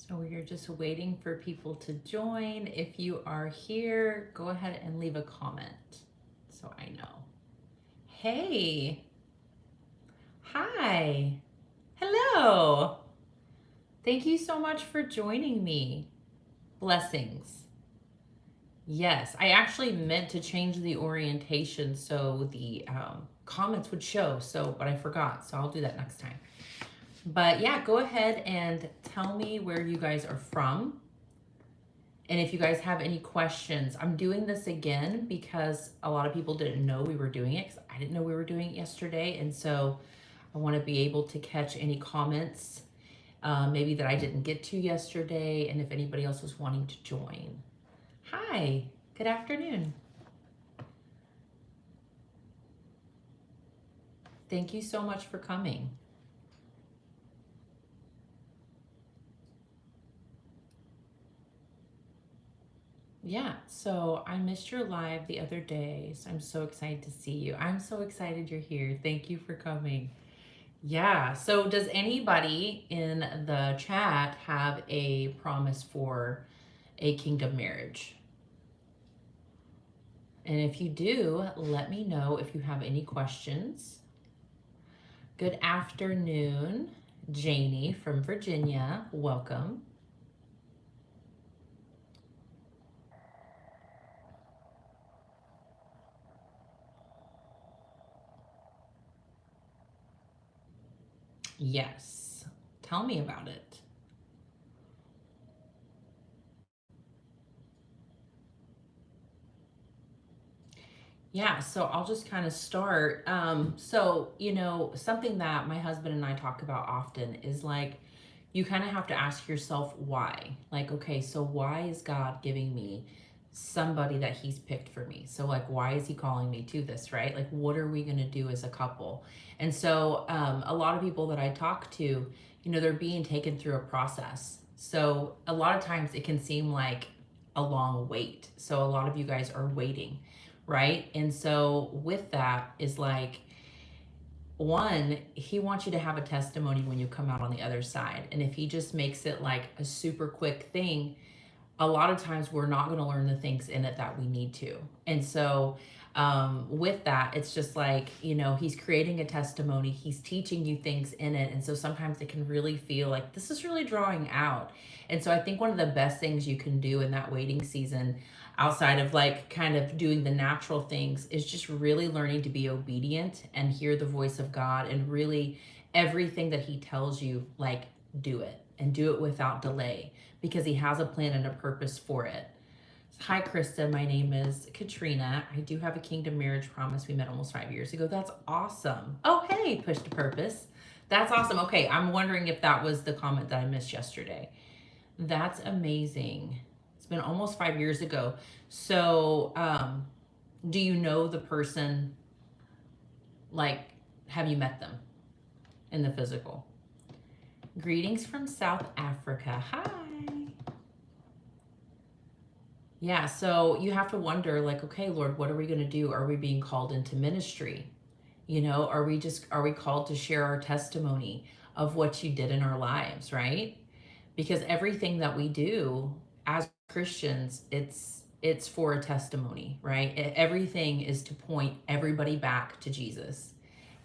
So we're just waiting for people to join. If you are here, go ahead and leave a comment so I know. Hey, hi, hello. Thank you so much for joining me. Blessings. Yes, I actually meant to change the orientation so the comments would show. But I forgot. So I'll do that next time. But yeah, go ahead and tell me where you guys are from. And if you guys have any questions, I'm doing this again because a lot of people didn't know we were doing it, because I didn't know we were doing it yesterday. And so I want to be able to catch any comments maybe that I didn't get to yesterday, and if anybody else was wanting to join. Hi, good afternoon. Thank you so much for coming. Yeah, so I missed your live the other day, so I'm so excited to see you. I'm so excited you're here. Thank you for coming. Yeah, so does anybody in the chat have a promise for a kingdom marriage? And if you do, let me know if you have any questions. Good afternoon, Janie from Virginia. Welcome. Yes, tell me about it. Yeah, so I'll just kind of start. Something that my husband and I talk about often is like, you kind of have to ask yourself why. Like, okay, so why is God giving me somebody that he's picked for me? So, like, why is he calling me to this, right? Like, what are we going to do as a couple? And so, a lot of people that I talk to, they're being taken through a process. So, a lot of times it can seem like a long wait. So, a lot of you guys are waiting, right? And so, with that, is like, one, he wants you to have a testimony when you come out on the other side. And if he just makes it like a super quick thing, a lot of times we're not going to learn the things in it that we need to. And so, with that, it's just like, he's creating a testimony, he's teaching you things in it. And so sometimes it can really feel like this is really drawing out. And so I think one of the best things you can do in that waiting season, outside of like kind of doing the natural things, is just really learning to be obedient and hear the voice of God, and really everything that he tells you, like, do it and do it without delay, because he has a plan and a purpose for it. Hi, Krista. My name is Katrina. I do have a kingdom marriage promise. We met almost 5 years ago. That's awesome. Oh, hey, push to purpose. That's awesome. Okay, I'm wondering if that was the comment that I missed yesterday. That's amazing. It's been almost 5 years ago. So, do you know the person? Like, have you met them in the physical? Greetings from South Africa. Hi. Yeah, so you have to wonder, like, okay, Lord, what are we going to do? Are we being called into ministry? Are we called to share our testimony of what you did in our lives, right? Because everything that we do as Christians, it's for a testimony, right? Everything is to point everybody back to Jesus,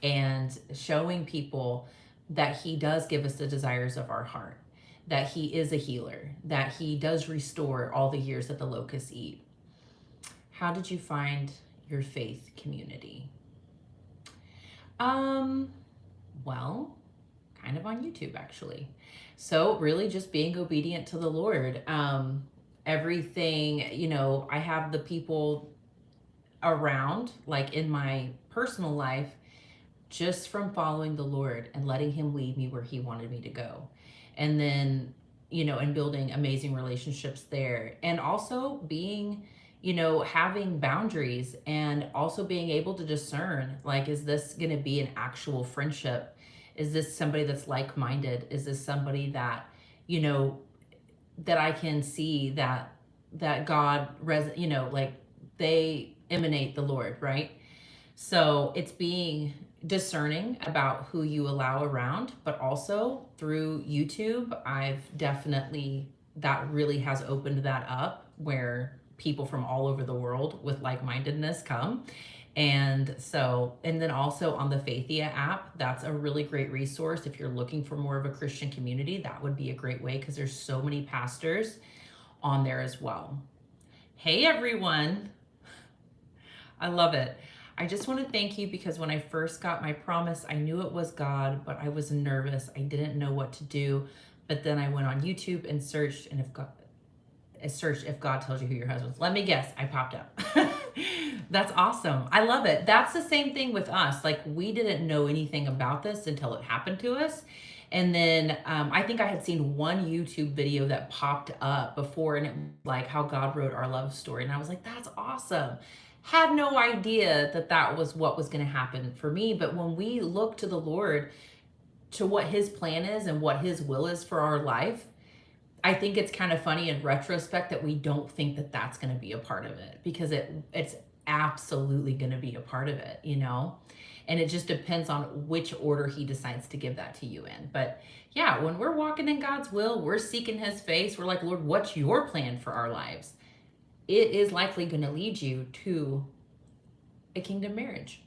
and showing people that he does give us the desires of our heart, that he is a healer, that he does restore all the years that the locusts eat. How did you find your faith community? Um, well, kind of on YouTube, actually. So really just being obedient to the Lord. Everything, I have the people around, like in my personal life, just from following the Lord and letting him lead me where he wanted me to go. And then, and building amazing relationships there. And also being, having boundaries, and also being able to discern, like, is this going to be an actual friendship? Is this somebody that's like-minded? Is this somebody that, you know, that I can see that God, like, they emanate the Lord, right? So it's being discerning about who you allow around, but also through YouTube, I've definitely, that really has opened that up where people from all over the world with like-mindedness come. And so, and then also on the Faithia app, that's a really great resource. If you're looking for more of a Christian community, that would be a great way because there's so many pastors on there as well. Hey everyone, I love it. I just want to thank you because when I first got my promise, I knew it was God, but I was nervous. I didn't know what to do. But then I went on YouTube and searched, and if God tells you who your husband is. Let me guess, I popped up. That's awesome. I love it. That's the same thing with us. Like, we didn't know anything about this until it happened to us. And then I think I had seen one YouTube video that popped up before, and it was like how God wrote our love story. And I was like, that's awesome. Had no idea that that was what was going to happen for me. But when we look to the Lord, to what his plan is and what his will is for our life, I think it's kind of funny in retrospect that we don't think that that's going to be a part of it, because it's absolutely going to be a part of it, you know? And it just depends on which order he decides to give that to you in. But yeah, when we're walking in God's will, we're seeking his face. We're like, Lord, what's your plan for our lives? It is likely going to lead you to a kingdom marriage.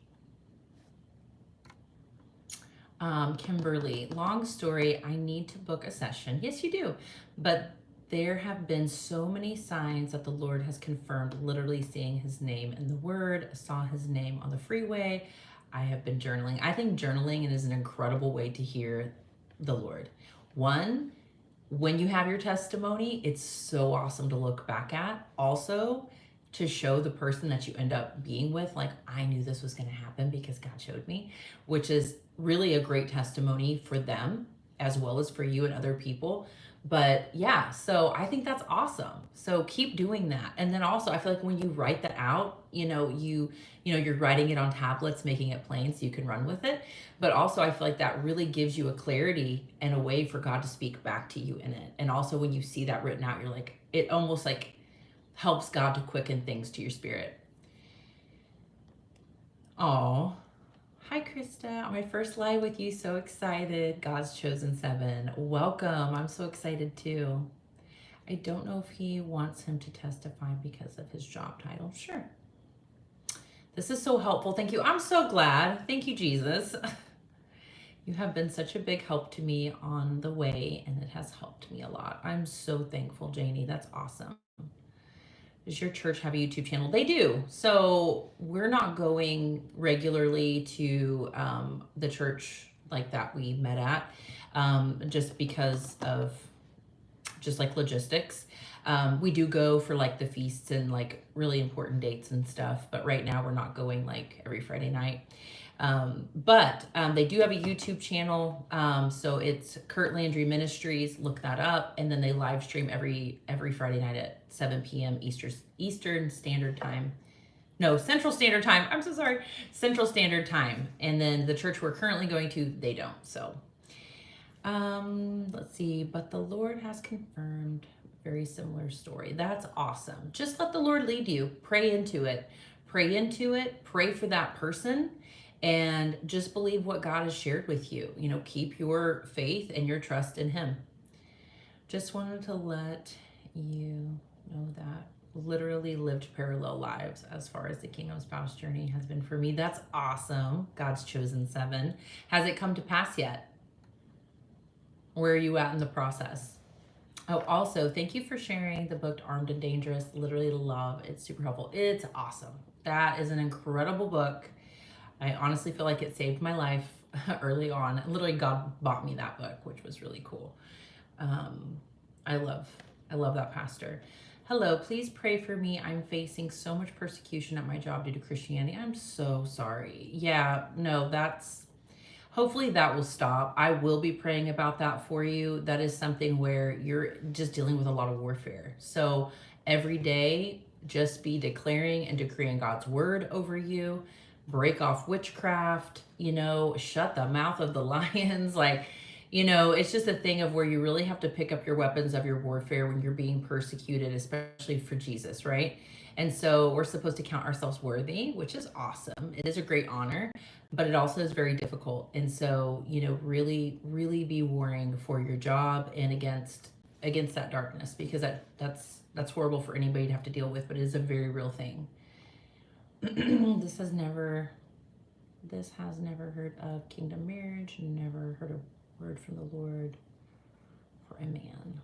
Kimberly, long story, I need to book a session. Yes, you do. But there have been so many signs that the Lord has confirmed, literally seeing his name in the word, saw his name on the freeway. I have been journaling. I think journaling is an incredible way to hear the Lord. One, when you have your testimony, it's so awesome to look back at. Also, to show the person that you end up being with, like, I knew this was going to happen because God showed me, which is really a great testimony for them as well as for you and other people. But yeah, so I think that's awesome. So keep doing that. And then also, I feel like when you write that out, you're writing it on tablets, making it plain so you can run with it. But also, I feel like that really gives you a clarity and a way for God to speak back to you in it. And also, when you see that written out, you're like, it almost like helps God to quicken things to your spirit. Oh, hi, Krista. On my first live with you. So excited. God's Chosen 7. Welcome. I'm so excited too. I don't know if he wants him to testify because of his job title. Sure. This is so helpful. Thank you. I'm so glad. Thank you, Jesus. You have been such a big help to me on the way, and it has helped me a lot. I'm so thankful, Janie. That's awesome. Does your church have a YouTube channel? They do. So we're not going regularly to the church like that we met at, just because of just like logistics. We do go for like the feasts and like really important dates and stuff, but right now we're not going like every Friday night. But they do have a YouTube channel. So it's Kurt Landry Ministries. Look that up. And then they live stream every Friday night at 7 p.m. Eastern Standard Time. No, Central Standard Time. I'm so sorry. Central Standard Time. And then the church we're currently going to, they don't. So let's see. But the Lord has confirmed. Very similar story. That's awesome. Just let the Lord lead you. Pray into it. Pray into it. Pray for that person. And just believe what God has shared with you. Keep your faith and your trust in him. Just wanted to let you know that literally lived parallel lives as far as the Kingdom Spouse journey has been for me. That's awesome. God's Chosen 7. Has it come to pass yet? Where are you at in the process? Oh, also, thank you for sharing the book Armed and Dangerous. Literally love. It's super helpful. It's awesome. That is an incredible book. I honestly feel like it saved my life early on. Literally, God bought me that book, which was really cool. I love that pastor. Hello, please pray for me. I'm facing so much persecution at my job due to Christianity. I'm so sorry. Yeah, no, hopefully that will stop. I will be praying about that for you. That is something where you're just dealing with a lot of warfare. So every day, just be declaring and decreeing God's word over you. Break off witchcraft, shut the mouth of the lions. Like, It's just a thing of where you really have to pick up your weapons of your warfare when you're being persecuted, especially for Jesus, right? And so we're supposed to count ourselves worthy, which is awesome. It is a great honor, but it also is very difficult. And so, really, really be warring for your job and against that darkness, because that's horrible for anybody to have to deal with, but it is a very real thing. This has never heard of kingdom marriage, never heard a word from the Lord for a man.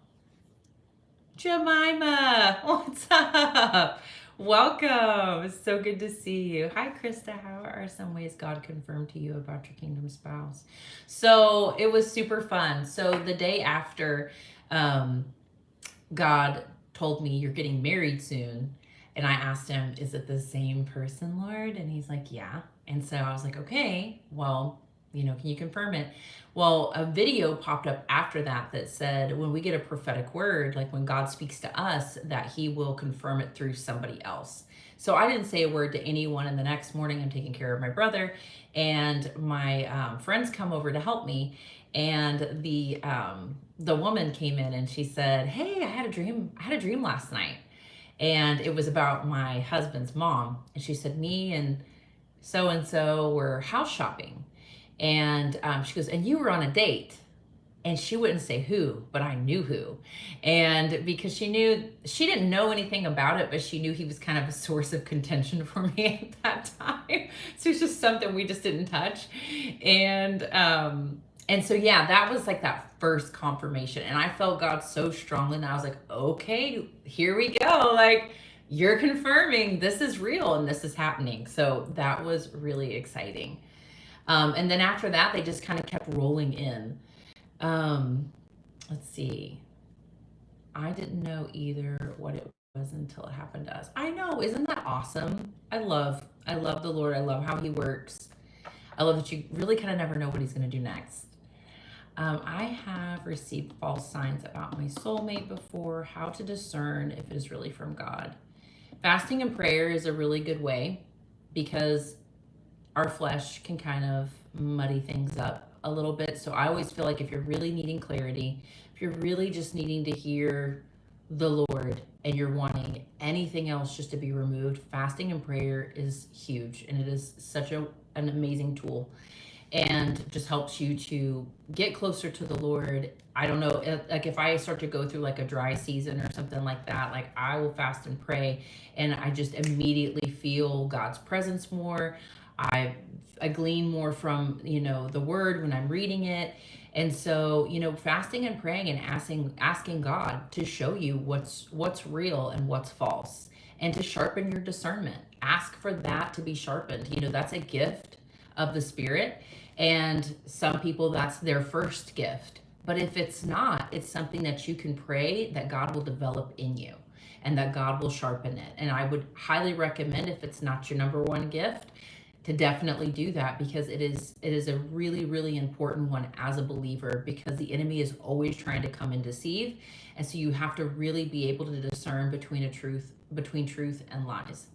Jemima, what's up? Welcome. It's so good to see you. Hi, Krista. How are some ways God confirmed to you about your kingdom spouse? So it was super fun. So the day after, God told me, you're getting married soon. And I asked him, is it the same person, Lord? And he's like, yeah. And so I was like, okay, well, can you confirm it? Well, a video popped up after that said, when we get a prophetic word, like when God speaks to us, that he will confirm it through somebody else. So I didn't say a word to anyone. And the next morning, I'm taking care of my brother, and my friends come over to help me. And the woman came in and she said, hey, I had a dream last night. And it was about my husband's mom. And she said, me and so were house shopping. And she goes, and you were on a date. And she wouldn't say who, but I knew who. And because she didn't know anything about it, but she knew he was kind of a source of contention for me at that time. So it's just something we just didn't touch. And so, yeah, that was like that first confirmation. And I felt God so strongly that I was like, okay, here we go. Like, you're confirming this is real and this is happening. So that was really exciting. And then after that, they just kind of kept rolling in. Let's see. I didn't know either what it was until it happened to us. I know. Isn't that awesome? I love the Lord. I love how he works. I love that you really kind of never know what he's going to do next. I have received false signs about my soulmate before. How to discern if it is really from God. Fasting and prayer is a really good way, because our flesh can kind of muddy things up a little bit. So I always feel like if you're really needing clarity, if you're really just needing to hear the Lord and you're wanting anything else just to be removed, fasting and prayer is huge. And it is such an amazing tool, and just helps you to get closer to the Lord. I don't know, like if I start to go through like a dry season or something like that, like I will fast and pray, and I just immediately feel God's presence more. I glean more from, the word when I'm reading it. And so, fasting and praying and asking God to show you what's real and what's false, and to sharpen your discernment. Ask for that to be sharpened. That's a gift of the Spirit. And some people, that's their first gift. But if it's not, it's something that you can pray that God will develop in you and that God will sharpen it. And I would highly recommend, if it's not your number one gift, to definitely do that, because it is a really, really important one as a believer, because the enemy is always trying to come and deceive. And so you have to really be able to discern between truth and lies.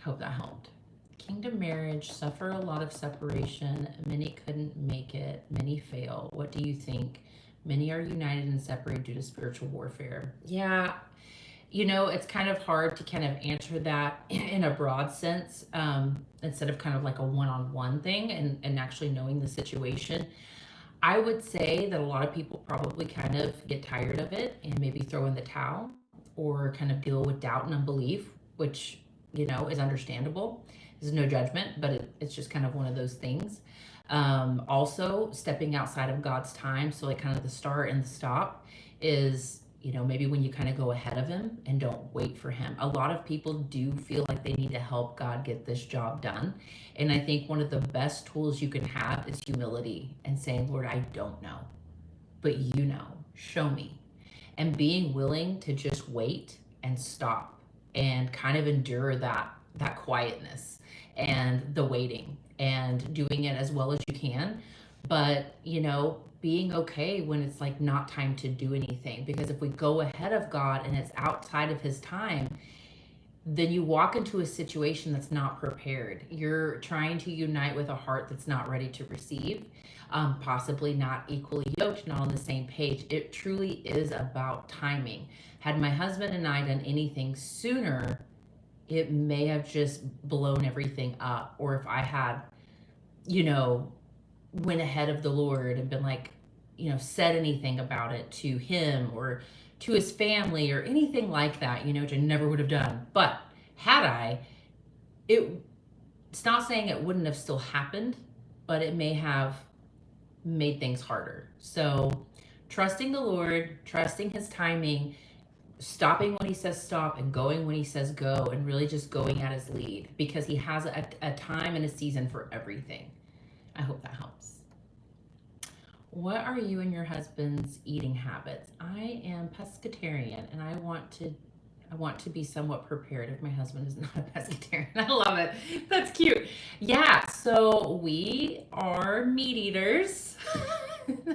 Hope that helped. Kingdom marriage suffer a lot of separation. Many couldn't make it. Many fail. What do you think? Many are united and separated due to spiritual warfare. Yeah, it's kind of hard to kind of answer that in a broad sense, instead of kind of like a one-on-one thing and actually knowing the situation. I would say that a lot of people probably kind of get tired of it and maybe throw in the towel, or kind of deal with doubt and unbelief, which, is understandable. There's no judgment, but it's just kind of one of those things. Also, stepping outside of God's time. So like kind of the start and the stop is, maybe when you kind of go ahead of him and don't wait for him. A lot of people do feel like they need to help God get this job done. And I think one of the best tools you can have is humility and saying, Lord, I don't know, but show me. And being willing to just wait and stop and kind of endure that quietness and the waiting, and doing it as well as you can. But, being okay when it's like not time to do anything, because if we go ahead of God and it's outside of his time, then you walk into a situation that's not prepared. You're trying to unite with a heart that's not ready to receive, possibly not equally yoked, not on the same page. It truly is about timing. Had my husband and I done anything sooner, it may have just blown everything up. Or if I had, you know, went ahead of the Lord and been like, said anything about it to him or to his family or anything like that, which I never would have done. But had I, it's not saying it wouldn't have still happened, but it may have made things harder. So trusting the Lord, trusting his timing, stopping when he says stop and going when he says go, and really just going at his lead, because he has a time and a season for everything. I hope that helps. What are you and your husband's eating habits? I am pescatarian, and I want to be somewhat prepared if my husband is not a pescatarian. I love it. That's cute. Yeah, so we are meat eaters.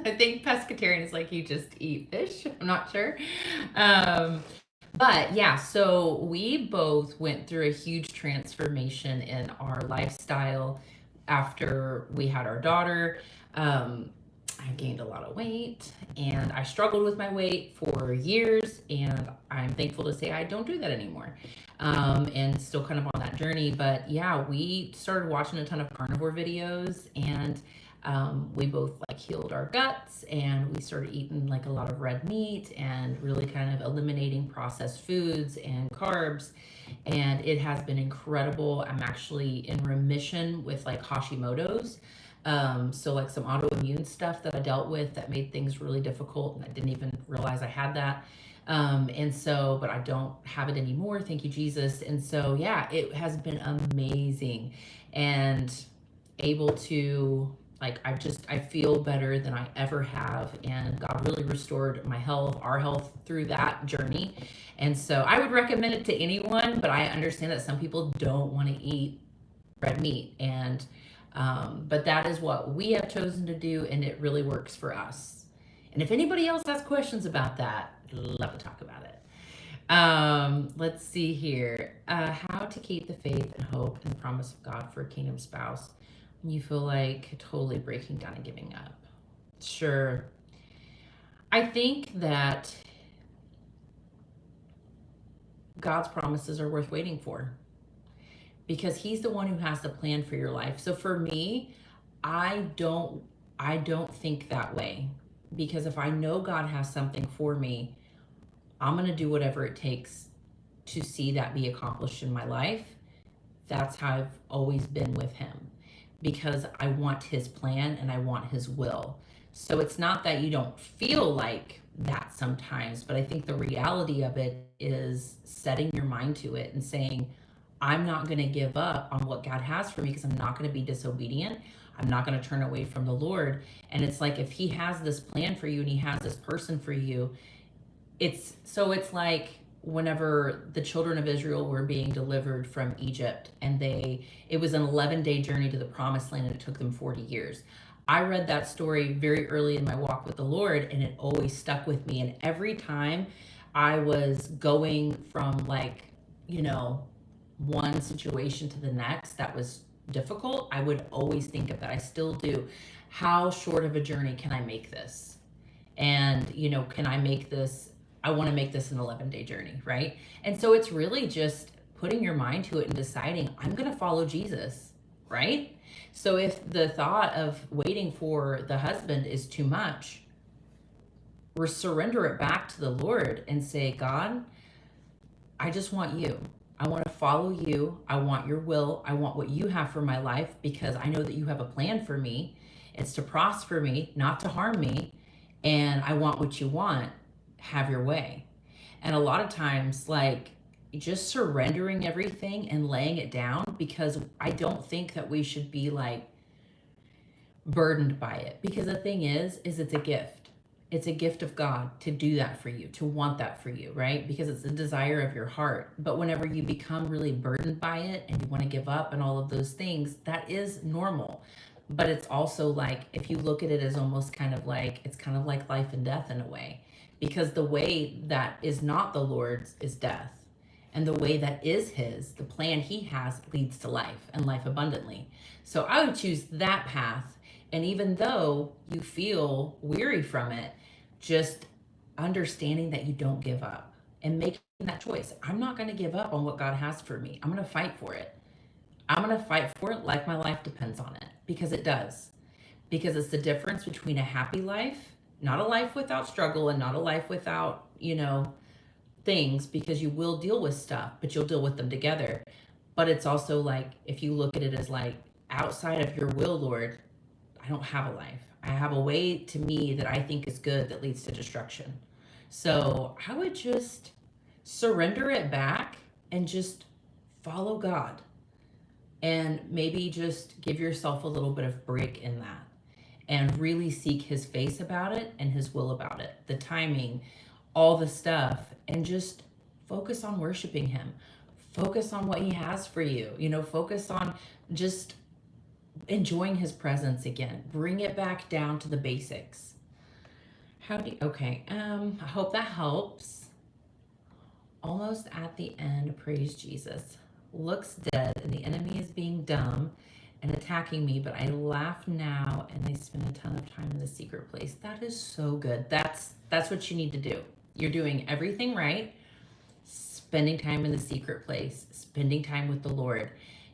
I think pescatarian is like you just eat fish. I'm not sure. But yeah, so we both went through a huge transformation in our lifestyle after we had our daughter. I gained a lot of weight, and I struggled with my weight for years, and I'm thankful to say I don't do that anymore, and still kind of on that journey. But yeah, we started watching a ton of carnivore videos, and we both like healed our guts, and we started eating like a lot of red meat and really kind of eliminating processed foods and carbs, and it has been incredible. I'm actually in remission with like Hashimoto's. So like some autoimmune stuff that I dealt with that made things really difficult, and I didn't even realize I had that. But I don't have it anymore. Thank you, Jesus. And so, yeah, it has been amazing, and able to, like, I feel better than I ever have. And God really restored my health, our health through that journey. And so I would recommend it to anyone, but I understand that some people don't want to eat red meat, but that is what we have chosen to do, and it really works for us. And if anybody else has questions about that, I'd love to talk about it. Let's see here. How to keep the faith and hope and the promise of God for a kingdom spouse when you feel like totally breaking down and giving up. Sure. I think that God's promises are worth waiting for, because he's the one who has the plan for your life. So for me, I don't think that way, because if I know God has something for me, I'm going to do whatever it takes to see that be accomplished in my life. That's how I've always been with him, because I want his plan and I want his will. So it's not that you don't feel like that sometimes, but I think the reality of it is setting your mind to it and saying, I'm not going to give up on what God has for me, because I'm not going to be disobedient. I'm not going to turn away from the Lord. And it's like, if he has this plan for you and he has this person for you, it's like whenever the children of Israel were being delivered from Egypt, and it was an 11-day journey to the promised land, and it took them 40 years. I read that story very early in my walk with the Lord, and it always stuck with me. And every time I was going from one situation to the next that was difficult, I would always think of that. I still do. How short of a journey can I make this? And, can I make this? I want to make this an 11-day journey, right? And so it's really just putting your mind to it and deciding, I'm going to follow Jesus, right? So if the thought of waiting for the husband is too much, surrender it back to the Lord and say, God, I just want you. I want to follow you. I want your will. I want what you have for my life, because I know that you have a plan for me. It's to prosper me, not to harm me. And I want what you want. Have your way. And a lot of times, just surrendering everything and laying it down, because I don't think that we should be burdened by it. Because the thing is it's a gift. It's a gift of God to do that for you, to want that for you, right? Because it's a desire of your heart. But whenever you become really burdened by it and you want to give up and all of those things, that is normal. But it's also if you look at it as almost it's kind of like life and death in a way, because the way that is not the Lord's is death. And the way that is his, the plan he has, leads to life and life abundantly. So I would choose that path. And even though you feel weary from it, just understanding that you don't give up and making that choice. I'm not going to give up on what God has for me. I'm going to fight for it. I'm going to fight for it like my life depends on it, because it does. Because it's the difference between a happy life, not a life without struggle and not a life without, things, because you will deal with stuff, but you'll deal with them together. But it's also like, if you look at it as like, outside of your will, Lord, I don't have a life. I have a way to me that I think is good that leads to destruction. So I would just surrender it back and just follow God. And maybe just give yourself a little bit of break in that. And really seek his face about it and his will about it. The timing, all the stuff. And just focus on worshiping him. Focus on what he has for you. Focus on just enjoying his presence again. Bring it back down to the basics. Okay, I hope that helps. Almost at the end, praise Jesus. Looks dead and the enemy is being dumb and attacking me, but I laugh now and I spend a ton of time in the secret place. That is so good. That's what you need to do. You're doing everything right. Spending time in the secret place, spending time with the Lord.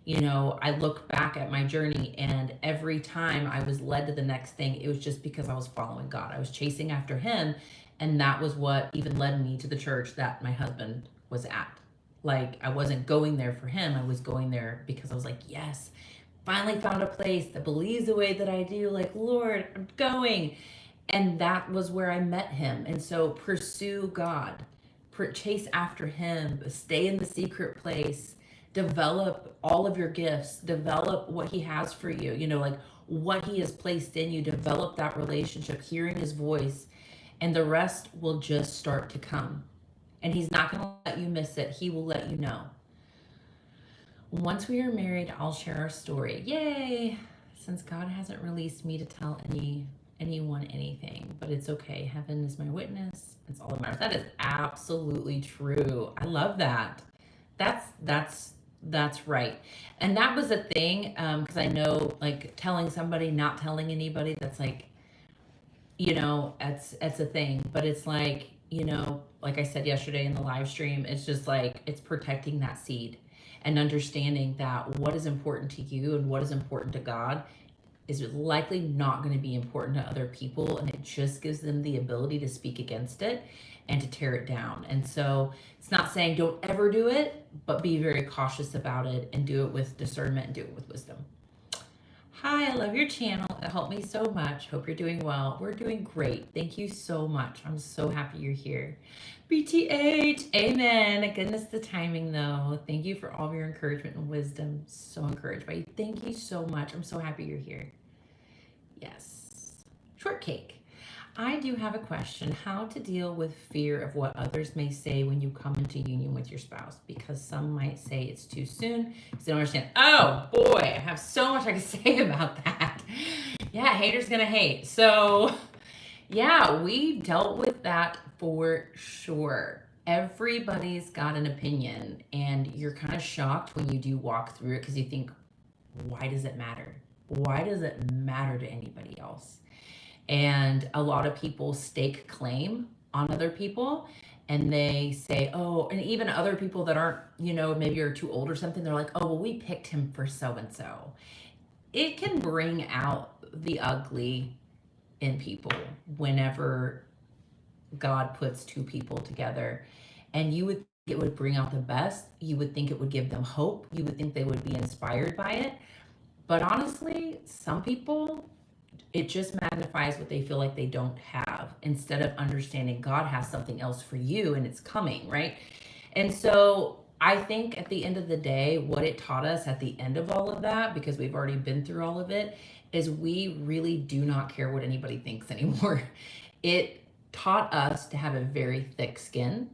I look back at my journey, and every time I was led to the next thing, it was just because I was following God. I was chasing after him, and that was what even led me to the church that my husband was at. Like, I wasn't going there for him. I was going there because I was like, yes, finally found a place that believes the way that I do. Like, Lord, I'm going. And that was where I met him. And so pursue God, chase after him, stay in the secret place, develop all of your gifts, develop what he has for you, like what he has placed in you, develop that relationship, hearing his voice, and the rest will just start to come. And he's not going to let you miss it. He will let you know. Once we are married, I'll share our story. Yay! Since God hasn't released me to tell anyone anything, but it's okay. Heaven is my witness. It's all that matters. That is absolutely true. I love that. That's right. And that was a thing, because I know, like, telling somebody, not telling anybody, that's like, it's a thing. But it's like, like I said yesterday in the live stream, it's just like, it's protecting that seed and understanding that what is important to you and what is important to God is likely not going to be important to other people, and it just gives them the ability to speak against it and to tear it down. And so it's not saying don't ever do it, but be very cautious about it and do it with discernment and do it with wisdom. Hi, I love your channel. It helped me so much. Hope you're doing well. We're doing great. Thank you so much. I'm so happy you're here. BTH, amen. Goodness, the timing though. Thank you for all of your encouragement and wisdom. So encouraged by you. Thank you so much. I'm so happy you're here. Yes. Shortcake. I do have a question. How to deal with fear of what others may say when you come into union with your spouse? Because some might say it's too soon because they don't understand. Oh boy, I have so much I can say about that. Yeah, haters gonna hate. So yeah, we dealt with that for sure. Everybody's got an opinion, and you're kind of shocked when you do walk through it because you think, why does it matter? Why does it matter to anybody else? And a lot of people stake claim on other people, and they say, oh, and even other people that aren't, maybe are too old or something, they're like, oh, well, we picked him for so-and-so. It can bring out the ugly in people whenever God puts two people together. And you would think it would bring out the best. You would think it would give them hope. You would think they would be inspired by it. But honestly, some people, it just magnifies what they feel like they don't have, instead of understanding God has something else for you and it's coming, right? And so I think at the end of the day, what it taught us at the end of all of that, because we've already been through all of it, is we really do not care what anybody thinks anymore. It taught us to have a very thick skin.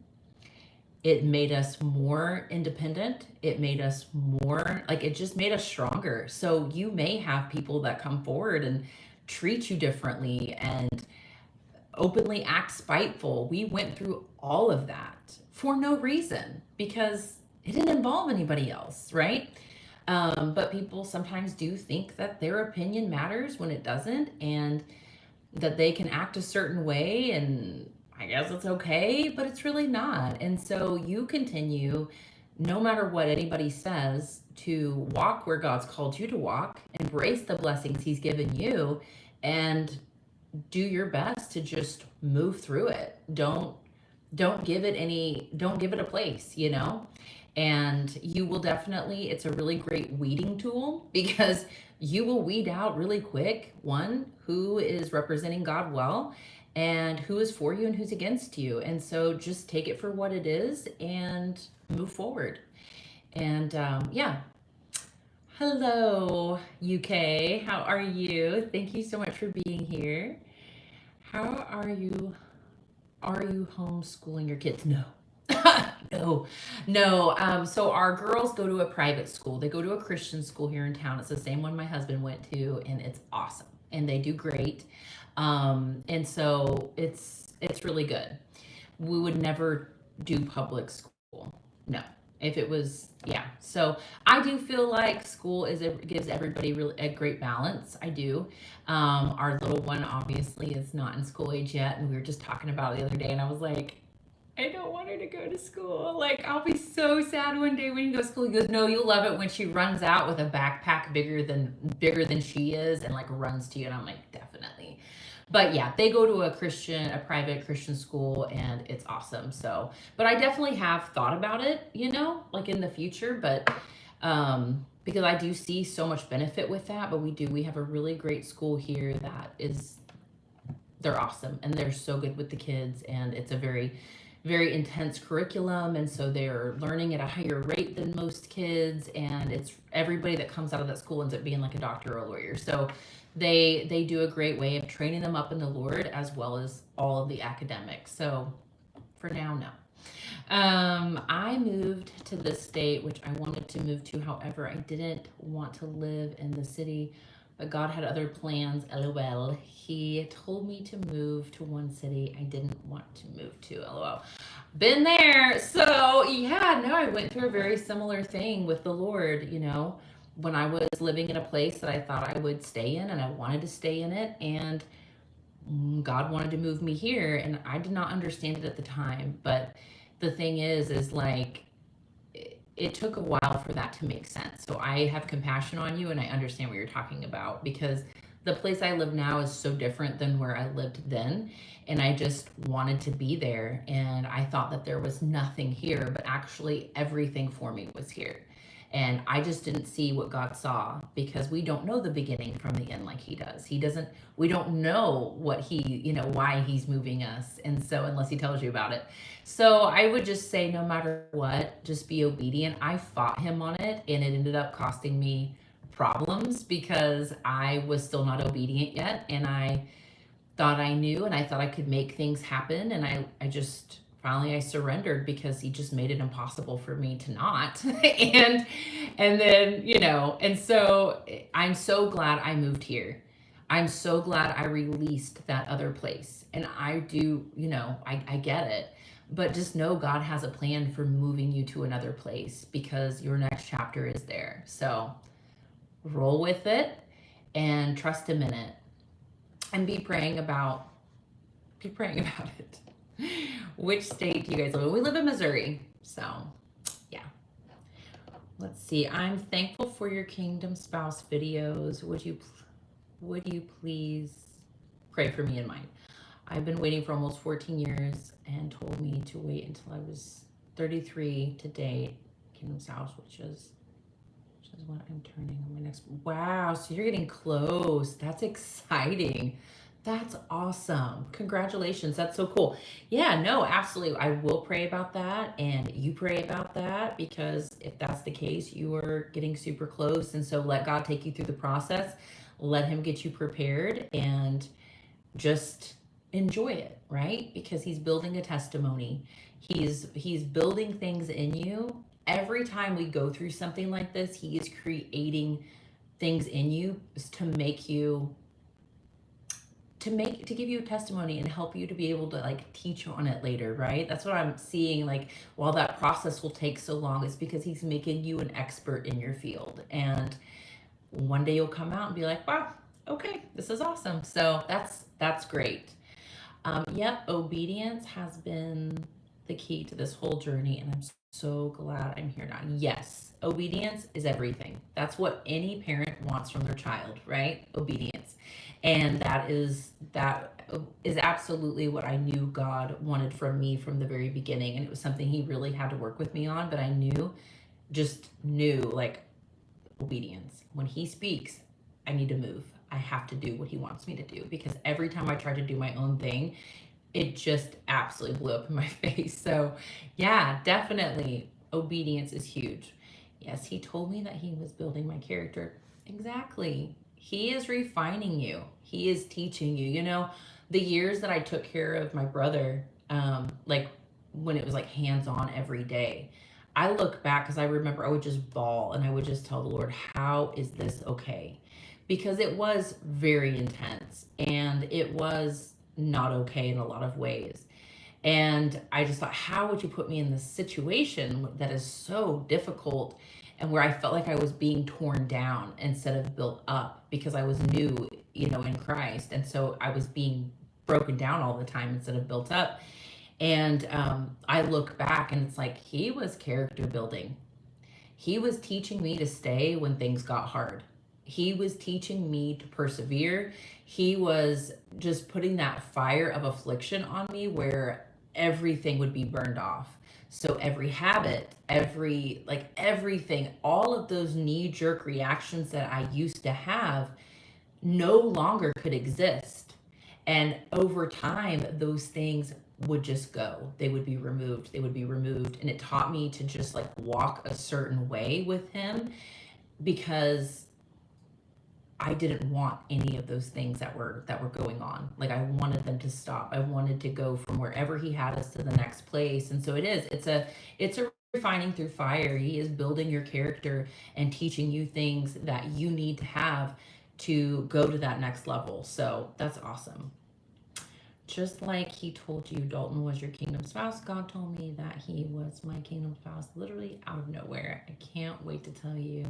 It made us more independent. It made us more, it just made us stronger. So you may have people that come forward and treat you differently and openly act spiteful. We went through all of that for no reason, because it didn't involve anybody else, right? But people sometimes do think that their opinion matters when it doesn't, and that they can act a certain way, and I guess it's okay, but it's really not. And so you continue, no matter what anybody says, to walk where God's called you to walk, embrace the blessings He's given you, and do your best to just move through it. Don't give it a place, and you will definitely, it's a really great weeding tool, because you will weed out really quick, one, who is representing God well, and who is for you and who's against you. And so just take it for what it is and move forward. And yeah. Hello, UK. How are you? Thank you so much for being here. How are you? Are you homeschooling your kids? No. No. So our girls go to a private school. They go to a Christian school here in town. It's the same one my husband went to, and it's awesome. And they do great. And so it's really good. We would never do public school. No. If it was, yeah. So I do feel like school gives everybody really a great balance. I do. Our little one obviously is not in school age yet, and we were just talking about it the other day, and I was like, I don't want her to go to school. Like, I'll be so sad one day when you go to school. He goes, no, you'll love it when she runs out with a backpack bigger than she is, and like runs to you. And I'm like, definitely. But yeah, they go to a private Christian school, and it's awesome. So, but I definitely have thought about it, like in the future, but because I do see so much benefit with that. But we have a really great school here they're awesome, and they're so good with the kids, and it's a very, very intense curriculum, and so they're learning at a higher rate than most kids, and it's everybody that comes out of that school ends up being like a doctor or a lawyer. So they do a great way of training them up in the Lord, as well as all of the academics. So for now, no. I moved to this state, which I wanted to move to. However, I didn't want to live in the city, but God had other plans. LOL. He told me to move to one city I didn't want to move to. LOL. Been there. So yeah, no, I went through a very similar thing with the Lord, when I was living in a place that I thought I would stay in, and I wanted to stay in it, and God wanted to move me here, and I did not understand it at the time. But the thing is like, it took a while for that to make sense. So I have compassion on you, and I understand what you're talking about, because the place I live now is so different than where I lived then. And I just wanted to be there, and I thought that there was nothing here, but actually everything for me was here. And I just didn't see what God saw, because we don't know the beginning from the end like He does. We don't know what why He's moving us. And so, unless He tells you about it. So I would just say, no matter what, just be obedient. I fought Him on it, and it ended up costing me problems, because I was still not obedient yet. And I thought I knew, and I thought I could make things happen. And I just, finally I surrendered, because He just made it impossible for me to not. and then, and so I'm so glad I moved here. I'm so glad I released that other place. And I do, I get it. But just know God has a plan for moving you to another place, because your next chapter is there. So roll with it and trust Him in it, and be praying about it. Which state do you guys live in? We live in Missouri. So yeah. Let's see. I'm thankful for your Kingdom Spouse videos. Would you please pray for me and mine? I've been waiting for almost 14 years, and told me to wait until I was 33 to date Kingdom Spouse, which is what I'm turning on my next. Wow, so you're getting close. That's exciting. That's awesome. Congratulations. That's so cool. Yeah, no, absolutely. I will pray about that, and you pray about that, because if that's the case, you are getting super close. And so let God take you through the process. Let Him get you prepared, and just enjoy it, right? Because He's building a testimony. He's building things in you. Every time we go through something like this, He is creating things in you to to give you a testimony and help you to be able to like teach on it later, right? That's what I'm seeing. Like, while that process will take so long, is because he's making you an expert in your field. And one day you'll come out and be like, wow, okay, this is awesome. So that's great. Yep, obedience has been the key to this whole journey, and I'm so glad I'm here now. Yes, obedience is everything. That's what any parent wants from their child, right? Obedience. And that is absolutely what I knew God wanted from me from the very beginning, and it was something he really had to work with me on, but I just knew like obedience. When he speaks, I need to move. I have to do what he wants me to do, because every time I tried to do my own thing, it just absolutely blew up in my face. So, yeah, definitely obedience is huge. Yes, he told me that he was building my character. Exactly. He is refining you, he is teaching you. The years that I took care of my brother, like when it was like hands on every day, I look back because I remember I would just bawl and I would just tell the Lord, how is this okay? Because it was very intense and it was not okay in a lot of ways. And I just thought, how would you put me in this situation that is so difficult, and where I felt like I was being torn down instead of built up, because I was new, in Christ. And so I was being broken down all the time instead of built up. And I look back and it's like he was character building. He was teaching me to stay when things got hard. He was teaching me to persevere. He was just putting that fire of affliction on me where everything would be burned off. So every habit, everything, all of those knee jerk reactions that I used to have no longer could exist. And over time, those things would just go. They would be removed. They would be removed. And it taught me to just like walk a certain way with him, because I didn't want any of those things that were going on. Like, I wanted them to stop. I wanted to go from wherever he had us to the next place. And so it's a refining through fire. He is building your character and teaching you things that you need to have to go to that next level. So that's awesome. Just like he told you Dalton was your kingdom spouse, God told me that he was my kingdom spouse, literally out of nowhere. I can't wait to tell you.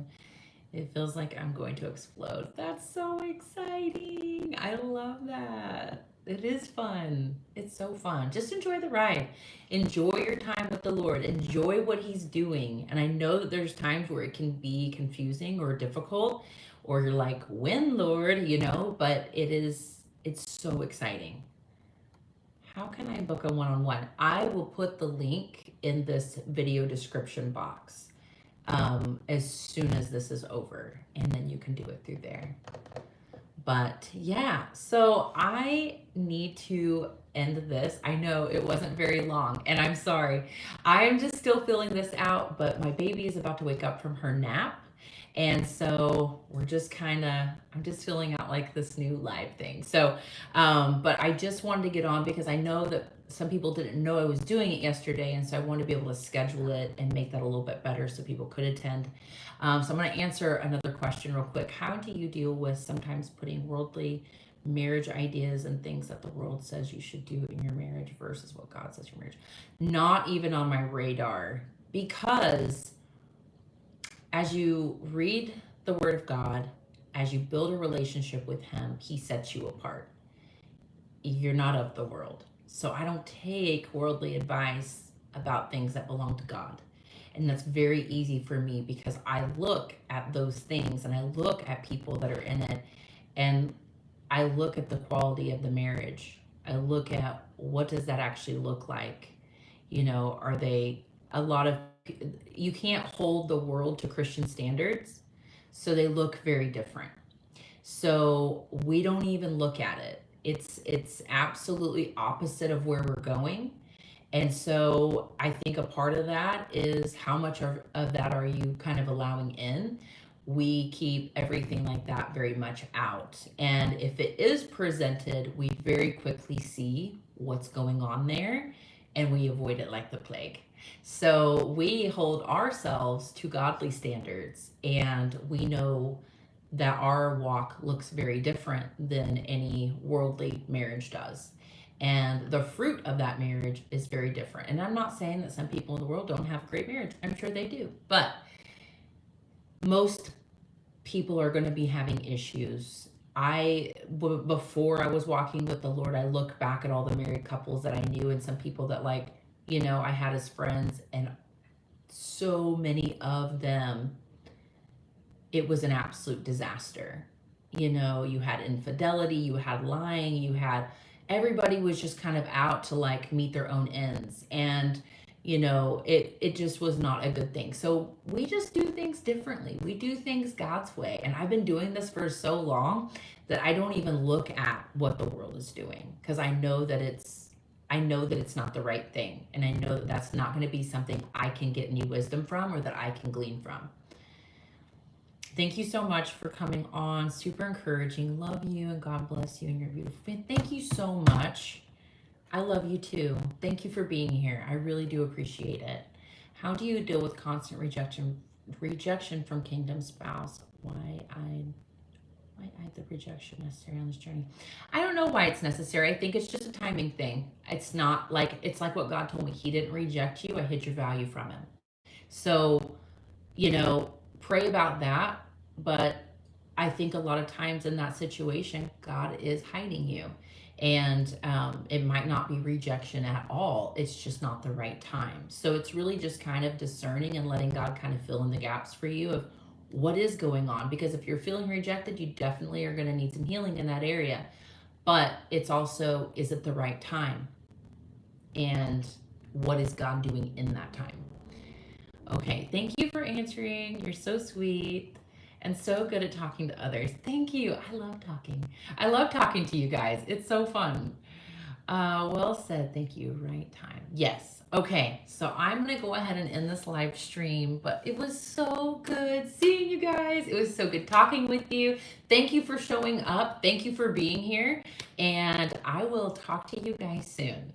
It feels like I'm going to explode. That's so exciting. I love that. It is fun. It's so fun. Just enjoy the ride. Enjoy your time with the Lord. Enjoy what he's doing. And I know that there's times where it can be confusing or difficult, or you're like, when, Lord, but it's so exciting. How can I book a one-on-one? I will put the link in this video description box as soon as this is over, and then you can do it through there. But yeah, so I need to end this. I know it wasn't very long, and I'm sorry. I'm just still feeling this out, but my baby is about to wake up from her nap. And so I'm just filling out like this new live thing. So, but I just wanted to get on because I know that some people didn't know I was doing it yesterday. And so I wanted to be able to schedule it and make that a little bit better so people could attend. So I'm going to answer another question real quick. How do you deal with sometimes putting worldly marriage ideas and things that the world says you should do in your marriage versus what God says your marriage? Not even on my radar, because as you read the Word of God, as you build a relationship with him, he sets you apart. You're not of the world. So I don't take worldly advice about things that belong to God. And that's very easy for me, because I look at those things and I look at people that are in it, and I look at the quality of the marriage. I look at, what does that actually look like? Are they you can't hold the world to Christian standards, so they look very different. So we don't even look at it. It's absolutely opposite of where we're going. And so I think a part of that is, how much of that are you kind of allowing in? We keep everything like that very much out. And if it is presented, we very quickly see what's going on there, and we avoid it like the plague. So we hold ourselves to godly standards, and we know that our walk looks very different than any worldly marriage does. And the fruit of that marriage is very different. And I'm not saying that some people in the world don't have great marriage. I'm sure they do. But most people are going to be having issues. Before I was walking with the Lord, I look back at all the married couples that I knew and some people that, like, I had as friends, and so many of them, it was an absolute disaster. You had infidelity, you had lying, everybody was just kind of out to like meet their own ends. And it just was not a good thing. So we just do things differently. We do things God's way. And I've been doing this for so long that I don't even look at what the world is doing, because I know that it's not the right thing. And I know that that's not going to be something I can get any wisdom from or that I can glean from. Thank you so much for coming on. Super encouraging. Love you, and God bless you and your beautiful family. Thank you so much. I love you too. Thank you for being here. I really do appreciate it. How do you deal with constant rejection from kingdom spouse? Why I the rejection necessary on this journey? I don't know why it's necessary. I think it's just a timing thing. It's not like, it's like what God told me. He didn't reject you. I hid your value from him. So, pray about that. But I think a lot of times in that situation, God is hiding you. And it might not be rejection at all. It's just not the right time. So it's really just kind of discerning and letting God kind of fill in the gaps for you of what is going on. Because if you're feeling rejected, you definitely are going to need some healing in that area. But it's also, is it the right time? And what is God doing in that time? Okay, thank you for answering. You're so sweet and so good at talking to others. Thank you. I love talking. I love talking to you guys. It's so fun. Well said. Thank you. Right time. Yes. Okay, so I'm going to go ahead and end this live stream, but it was so good seeing you guys. It was so good talking with you. Thank you for showing up. Thank you for being here, and I will talk to you guys soon.